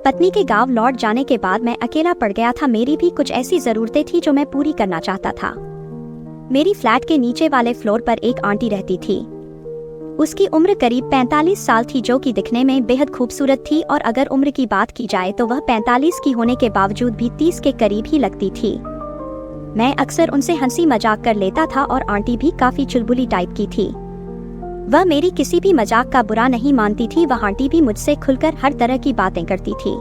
पत्नी के गांव लौट जाने के बाद मैं अकेला पड़ गया था। मेरी भी कुछ ऐसी जरूरतें थी जो मैं पूरी करना चाहता था। मेरी फ्लैट के नीचे वाले फ्लोर पर एक आंटी रहती थी। उसकी उम्र करीब 45 साल थी, जो कि दिखने में बेहद खूबसूरत थी, और अगर उम्र की बात की जाए तो वह 45 की होने के बावजूद भी 30 के करीब ही लगती थी। मैं अक्सर उनसे हंसी मजाक कर लेता था और आंटी भी काफी चुलबुली टाइप की थी। वह मेरी किसी भी मजाक का बुरा नहीं मानती थी। वह आंटी भी मुझसे खुलकर हर तरह की बातें करती थी।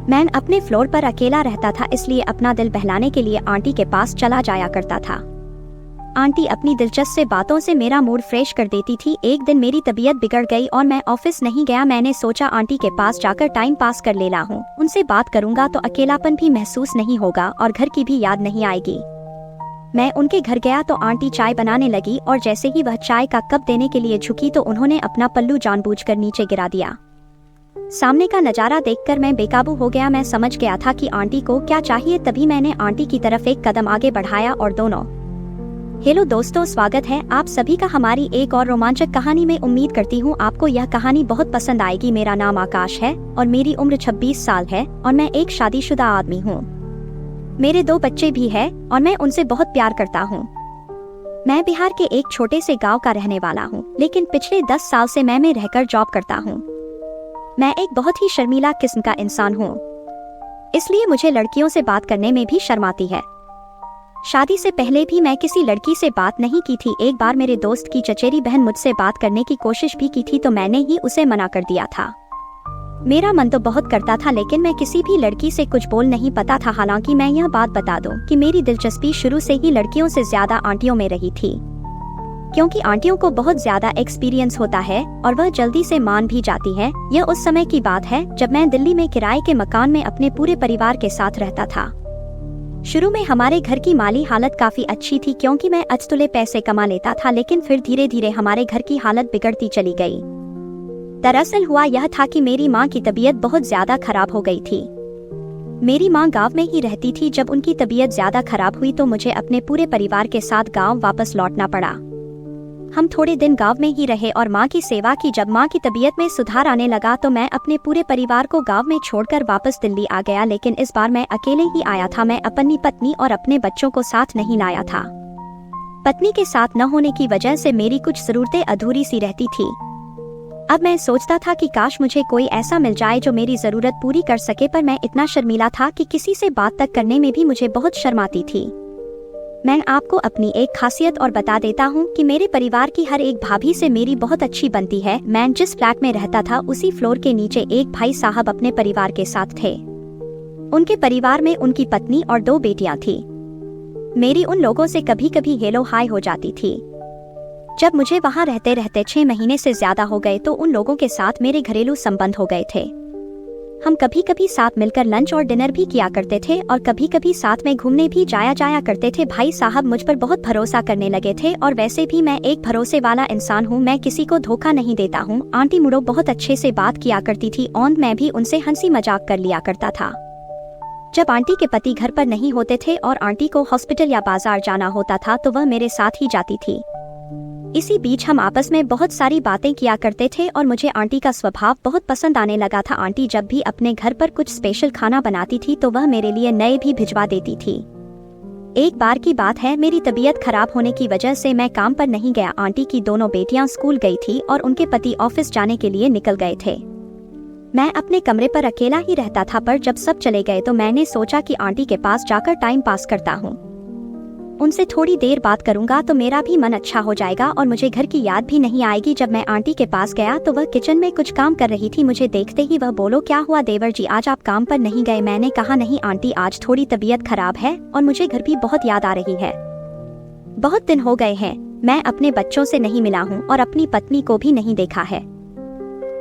मैं अपने फ्लोर पर अकेला रहता था, इसलिए अपना दिल बहलाने के लिए आंटी के पास चला जाया करता था। आंटी अपनी दिलचस्प बातों से मेरा मूड फ्रेश कर देती थी। एक दिन मेरी तबीयत बिगड़ गई और मैं ऑफिस नहीं गया। मैंने सोचा आंटी के पास जाकर टाइम पास कर लेना हूँ। उनसे बात करूंगा तो अकेलापन भी महसूस नहीं होगा और घर की भी याद नहीं आएगी। मैं उनके घर गया तो आंटी चाय बनाने लगी, और जैसे ही वह चाय का कप देने के लिए झुकी तो उन्होंने अपना पल्लू जानबूझकर नीचे गिरा दिया। सामने का नजारा देखकर मैं बेकाबू हो गया। मैं समझ गया था कि आंटी को क्या चाहिए। तभी मैंने आंटी की तरफ एक कदम आगे बढ़ाया और दोनों। हेलो दोस्तों, स्वागत है आप सभी का हमारी एक और रोमांचक कहानी में। उम्मीद करती हूँ आपको यह कहानी बहुत पसंद आएगी। मेरा नाम आकाश है और मेरी उम्र 26 साल है और मैं एक शादीशुदा आदमी हूँ। मेरे 2 बच्चे भी हैं और मैं उनसे बहुत प्यार करता हूँ। मैं बिहार के एक छोटे से गांव का रहने वाला हूँ, लेकिन पिछले 10 साल से मैं में रहकर जॉब करता हूँ। मैं एक बहुत ही शर्मीला किस्म का इंसान हूँ, इसलिए मुझे लड़कियों से बात करने में भी शर्म आती है। शादी से पहले भी मैं किसी लड़की से बात नहीं की थी। एक बार मेरे दोस्त की चचेरी बहन मुझसे बात करने की कोशिश भी की थी, तो मैंने ही उसे मना कर दिया था। मेरा मन तो बहुत करता था, लेकिन मैं किसी भी लड़की से कुछ बोल नहीं पाता था। हालांकि मैं यह बात बता दूं कि मेरी दिलचस्पी शुरू से ही लड़कियों से ज्यादा आंटियों में रही थी, क्योंकि आंटियों को बहुत ज्यादा एक्सपीरियंस होता है और वह जल्दी से मान भी जाती है। यह उस समय की बात है जब मैं दिल्ली में किराए के मकान में अपने पूरे परिवार के साथ रहता था। शुरू में हमारे घर की माली हालत काफी अच्छी थी, क्योंकि मैं अचतुले पैसे कमा लेता था, लेकिन फिर धीरे धीरे हमारे घर की हालत बिगड़ती चली गई। दरअसल हुआ यह था कि मेरी माँ की तबीयत बहुत ज्यादा खराब हो गई थी। मेरी माँ गांव में ही रहती थी। जब उनकी तबीयत ज्यादा खराब हुई तो मुझे अपने पूरे परिवार के साथ गांव वापस लौटना पड़ा। हम थोड़े दिन गांव में ही रहे और माँ की सेवा की। जब माँ की तबीयत में सुधार आने लगा तो मैं अपने पूरे परिवार को गाँव में छोड़कर वापस दिल्ली आ गया, लेकिन इस बार मैं अकेले ही आया था। मैं अपनी पत्नी और अपने बच्चों को साथ नहीं लाया था। पत्नी के साथ न होने की वजह से मेरी कुछ जरूरतें अधूरी सी रहती थी। अब मैं सोचता था कि काश मुझे कोई ऐसा मिल जाए जो मेरी जरूरत पूरी कर सके, पर मैं इतना शर्मीला था कि किसी से बात तक करने में भी मुझे बहुत शर्म आती थी। मैं आपको अपनी एक खासियत और बता देता हूँ कि मेरे परिवार की हर एक भाभी से मेरी बहुत अच्छी बनती है। मैं जिस फ्लैट में रहता था उसी फ्लोर के नीचे एक भाई साहब अपने परिवार के साथ थे। उनके परिवार में उनकी पत्नी और 2 बेटियां थी। मेरी उन लोगों से कभी कभी हेलो हाय हो जाती थी। जब मुझे वहां रहते रहते 6 महीने से ज्यादा हो गए तो उन लोगों के साथ मेरे घरेलू संबंध हो गए थे। हम कभी कभी साथ मिलकर लंच और डिनर भी किया करते थे और कभी कभी साथ में घूमने भी जाया करते थे। भाई साहब मुझ पर बहुत भरोसा करने लगे थे और वैसे भी मैं एक भरोसे वाला इंसान हूँ। मैं किसी को धोखा नहीं देता हूँ। आंटी मुड़ो बहुत अच्छे से बात किया करती थी और मैं भी उनसे हंसी मजाक कर लिया करता था। जब आंटी के पति घर पर नहीं होते थे और आंटी को हॉस्पिटल या बाजार जाना होता था तो वह मेरे साथ ही जाती थी। इसी बीच हम आपस में बहुत सारी बातें किया करते थे और मुझे आंटी का स्वभाव बहुत पसंद आने लगा था। आंटी जब भी अपने घर पर कुछ स्पेशल खाना बनाती थी तो वह मेरे लिए नए भी भिजवा देती थी। एक बार की बात है, मेरी तबीयत खराब होने की वजह से मैं काम पर नहीं गया। आंटी की दोनों बेटियां स्कूल गई थी और उनके पति ऑफिस जाने के लिए निकल गए थे। मैं अपने कमरे पर अकेला ही रहता था, पर जब सब चले गए तो मैंने सोचा कि आंटी के पास जाकर टाइम पास करता हूँ। उनसे थोड़ी देर बात करूंगा तो मेरा भी मन अच्छा हो जाएगा और मुझे घर की याद भी नहीं आएगी। जब मैं आंटी के पास गया तो वह किचन में कुछ काम कर रही थी। मुझे देखते ही वह बोलो, क्या हुआ देवर जी, आज आप काम पर नहीं गए? मैंने कहा, नहीं आंटी, आज थोड़ी तबीयत खराब है और मुझे घर भी बहुत याद आ रही है। बहुत दिन हो गए हैं, मैं अपने बच्चों से नहीं मिला हूँ और अपनी पत्नी को भी नहीं देखा है।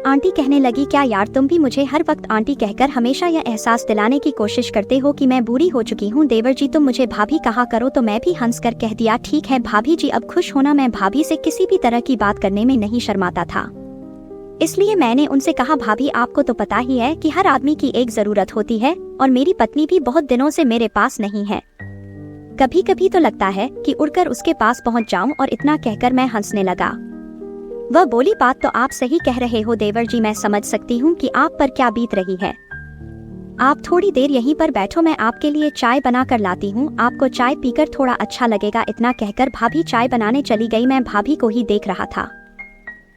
आंटी कहने लगी, क्या यार, तुम भी मुझे हर वक्त आंटी कहकर हमेशा यह एहसास दिलाने की कोशिश करते हो कि मैं बुरी हो चुकी हूँ। देवर जी, तुम मुझे भाभी कहा करो। तो मैं भी हंसकर कह दिया, ठीक है भाभी जी, अब खुश होना। मैं भाभी से किसी भी तरह की बात करने में नहीं शर्माता था, इसलिए मैंने उनसे कहा, भाभी आपको तो पता ही है कि हर आदमी की एक जरूरत होती है और मेरी पत्नी भी बहुत दिनों से मेरे पास नहीं है। कभी कभी तो लगता है कि उड़कर उसके पास पहुँच जाऊँ। और इतना कहकर मैं हंसने लगा। वह बोली, बात तो आप सही कह रहे हो देवर जी, मैं समझ सकती हूँ कि आप पर क्या बीत रही है। आप थोड़ी देर यहीं पर बैठो, मैं आपके लिए चाय बना कर लाती हूँ, आपको चाय पीकर थोड़ा अच्छा लगेगा। इतना कहकर भाभी चाय बनाने चली गई। मैं भाभी को ही देख रहा था।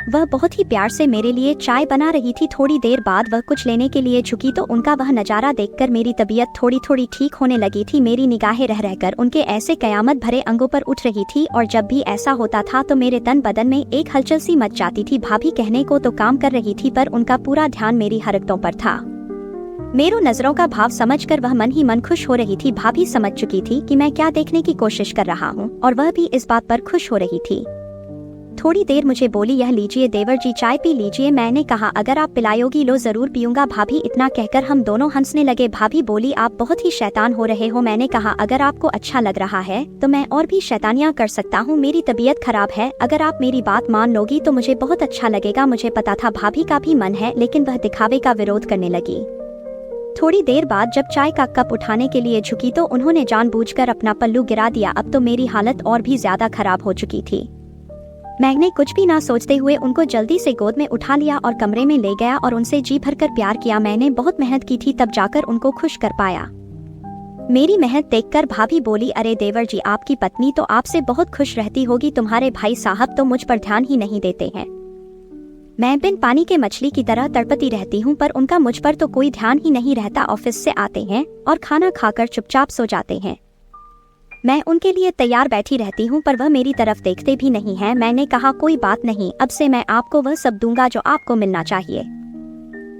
वह बहुत ही प्यार से मेरे लिए चाय बना रही थी। थोड़ी देर बाद वह कुछ लेने के लिए झुकी तो उनका वह नज़ारा देखकर मेरी तबीयत थोड़ी थोड़ी ठीक होने लगी थी। मेरी निगाहें रह रहकर उनके ऐसे कयामत भरे अंगों पर उठ रही थी और जब भी ऐसा होता था तो मेरे तन बदन में एक हलचल सी मच जाती थी। भाभी कहने को तो काम कर रही थी पर उनका पूरा ध्यान मेरी हरकतों पर था। मेरी नजरों का भाव समझकर वह मन ही मन खुश हो रही थी। भाभी समझ चुकी थी कि मैं क्या देखने की कोशिश कर रहा हूँ और वह भी इस बात पर खुश हो रही थी। थोड़ी देर मुझे बोली, यह लीजिए देवर जी, चाय पी लीजिए। मैंने कहा, अगर आप पिलाओगी लो जरूर पीऊंगा भाभी। इतना कहकर हम दोनों हंसने लगे। भाभी बोली, आप बहुत ही शैतान हो रहे हो। मैंने कहा, अगर आपको अच्छा लग रहा है तो मैं और भी शैतानियां कर सकता हूँ। मेरी तबीयत खराब है, अगर आप मेरी बात मान लोगी तो मुझे बहुत अच्छा लगेगा। मुझे पता था भाभी का भी मन है, लेकिन वह दिखावे का विरोध करने लगी। थोड़ी देर बाद जब चाय का कप उठाने के लिए झुकी तो उन्होंने जानबूझकर अपना पल्लू गिरा दिया। अब तो मेरी हालत और भी ज्यादा खराब हो चुकी थी। मैंने कुछ भी ना सोचते हुए उनको जल्दी से गोद में उठा लिया और कमरे में ले गया और उनसे जी भरकर प्यार किया। मैंने बहुत मेहनत की थी तब जाकर उनको खुश कर पाया। मेरी मेहनत देखकर भाभी बोली, अरे देवर जी, आपकी पत्नी तो आपसे बहुत खुश रहती होगी, तुम्हारे भाई साहब तो मुझ पर ध्यान ही नहीं देते हैं। मैं बिन पानी के मछली की तरह तड़पती रहती हूँ पर उनका मुझ पर तो कोई ध्यान ही नहीं रहता। ऑफिस से आते हैं और खाना खाकर चुपचाप सो जाते हैं। मैं उनके लिए तैयार बैठी रहती हूँ पर वह मेरी तरफ देखते भी नहीं हैं। मैंने कहा, कोई बात नहीं, अब से मैं आपको वह सब दूंगा जो आपको मिलना चाहिए।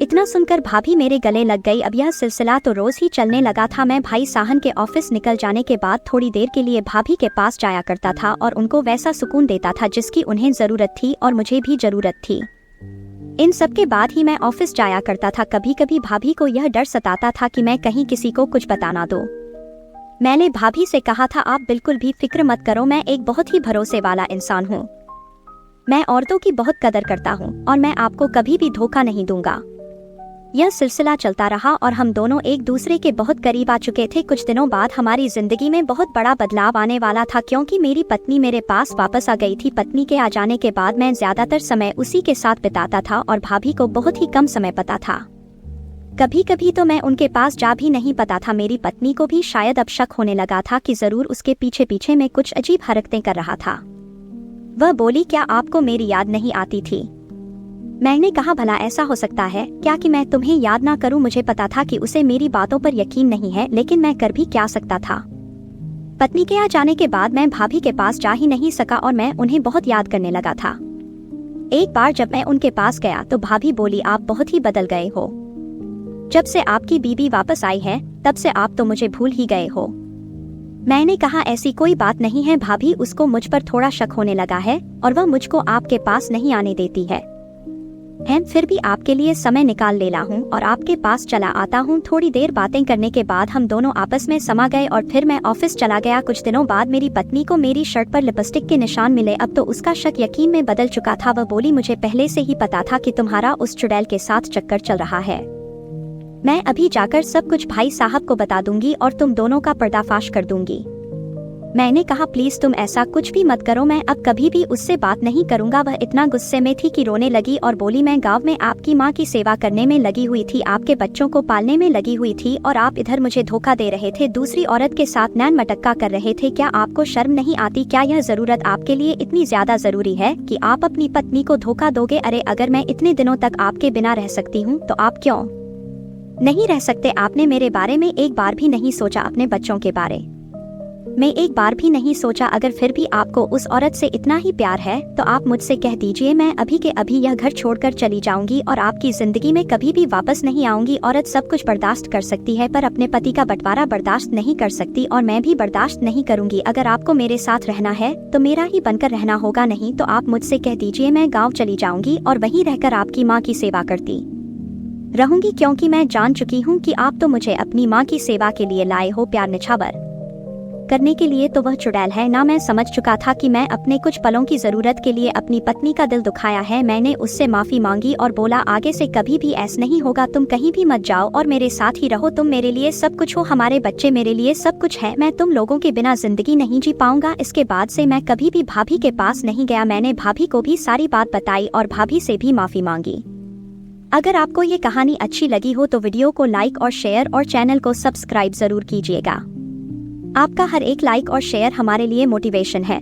इतना सुनकर भाभी मेरे गले लग गई। अब यह सिलसिला तो रोज ही चलने लगा था। मैं भाई साहन के ऑफिस निकल जाने के बाद थोड़ी देर के लिए भाभी के पास जाया करता था और उनको वैसा सुकून देता था जिसकी उन्हें जरूरत थी और मुझे भी जरूरत थी। इन सब के बाद ही मैं ऑफिस जाया करता था। कभी कभी भाभी को यह डर सताता था कि मैं कहीं किसी को कुछ बता ना दूं। मैंने भाभी से कहा था, आप बिल्कुल भी फिक्र मत करो, मैं एक बहुत ही भरोसे वाला इंसान हूँ। मैं औरतों की बहुत कदर करता हूँ और मैं आपको कभी भी धोखा नहीं दूंगा। यह सिलसिला चलता रहा और हम दोनों एक दूसरे के बहुत करीब आ चुके थे। कुछ दिनों बाद हमारी जिंदगी में बहुत बड़ा बदलाव आने वाला था क्योंकि मेरी पत्नी मेरे पास वापस आ गई थी। पत्नी के आ जाने के बाद मैं ज्यादातर समय उसी के साथ बिताता था और भाभी को बहुत ही कम समय पता था। कभी कभी तो मैं उनके पास जा भी नहीं पाता था। मेरी पत्नी को भी शायद अब शक होने लगा था कि जरूर उसके पीछे पीछे मैं कुछ अजीब हरकतें कर रहा था। वह बोली, क्या आपको मेरी याद नहीं आती थी? मैंने कहा, भला ऐसा हो सकता है क्या कि मैं तुम्हें याद ना करूं? मुझे पता था कि उसे मेरी बातों पर यकीन नहीं है, लेकिन मैं कर भी क्या सकता था। पत्नी के आ जाने के बाद मैं भाभी के पास जा ही नहीं सका और मैं उन्हें बहुत याद करने लगा था। एक बार जब मैं उनके पास गया तो भाभी बोली, आप बहुत ही बदल गए हो। जब से आपकी बीबी वापस आई है तब से आप तो मुझे भूल ही गए हो। मैंने कहा, ऐसी कोई बात नहीं है भाभी, उसको मुझ पर थोड़ा शक होने लगा है और वह मुझको आपके पास नहीं आने देती है। फिर भी आपके लिए समय निकाल लेला हूँ और आपके पास चला आता हूँ। थोड़ी देर बातें करने के बाद हम दोनों आपस में समा गए और फिर मैं ऑफिस चला गया। कुछ दिनों बाद मेरी पत्नी को मेरी शर्ट पर लिपस्टिक के निशान मिले। अब तो उसका शक यकीन में बदल चुका था। वह बोली, मुझे पहले से ही पता था कि तुम्हारा उस चुड़ैल के साथ चक्कर चल रहा है। मैं अभी जाकर सब कुछ भाई साहब को बता दूंगी और तुम दोनों का पर्दाफाश कर दूंगी। मैंने कहा, प्लीज तुम ऐसा कुछ भी मत करो, मैं अब कभी भी उससे बात नहीं करूंगा। वह इतना गुस्से में थी कि रोने लगी और बोली, मैं गांव में आपकी माँ की सेवा करने में लगी हुई थी, आपके बच्चों को पालने में लगी हुई थी और आप इधर मुझे धोखा दे रहे थे, दूसरी औरत के साथ नैन मटक्का कर रहे थे। क्या आपको शर्म नहीं आती? क्या यह जरूरत आपके लिए इतनी ज्यादा जरूरी है कि आप अपनी पत्नी को धोखा दोगे? अरे अगर मैं इतने दिनों तक आपके बिना रह सकती हूँ तो आप क्यों नहीं रह सकते? आपने मेरे बारे में एक बार भी नहीं सोचा, अपने बच्चों के बारे में एक बार भी नहीं सोचा। अगर फिर भी आपको उस औरत से इतना ही प्यार है तो आप मुझसे कह दीजिए, मैं अभी के अभी यह घर छोड़कर चली जाऊंगी और आपकी जिंदगी में कभी भी वापस नहीं आऊंगी। औरत सब कुछ बर्दाश्त कर सकती है पर अपने पति का बंटवारा बर्दाश्त नहीं कर सकती और मैं भी बर्दाश्त नहीं करूंगी। अगर आपको मेरे साथ रहना है तो मेरा ही बनकर रहना होगा, नहीं तो आप मुझसे कह दीजिए मैं गाँव चली जाऊंगी और वहीं रहकर आपकी माँ की सेवा करती रहूंगी, क्योंकि मैं जान चुकी हूँ कि आप तो मुझे अपनी माँ की सेवा के लिए लाए हो, प्यार निछावर करने के लिए तो वह चुड़ैल है ना। मैं समझ चुका था कि मैं अपने कुछ पलों की जरूरत के लिए अपनी पत्नी का दिल दुखाया है। मैंने उससे माफी मांगी और बोला, आगे से कभी भी ऐसा नहीं होगा, तुम कहीं भी मत जाओ और मेरे साथ ही रहो। तुम मेरे लिए सब कुछ हो, हमारे बच्चे मेरे लिए सब कुछ है, मैं तुम लोगों के बिना जिंदगी नहीं जी पाऊंगा। इसके बाद से मैं कभी भी भाभी के पास नहीं गया। मैंने भाभी को भी सारी बात बताई और भाभी से भी माफी मांगी। अगर आपको ये कहानी अच्छी लगी हो तो वीडियो को लाइक और शेयर और चैनल को सब्सक्राइब जरूर कीजिएगा। आपका हर एक लाइक और शेयर हमारे लिए मोटिवेशन है।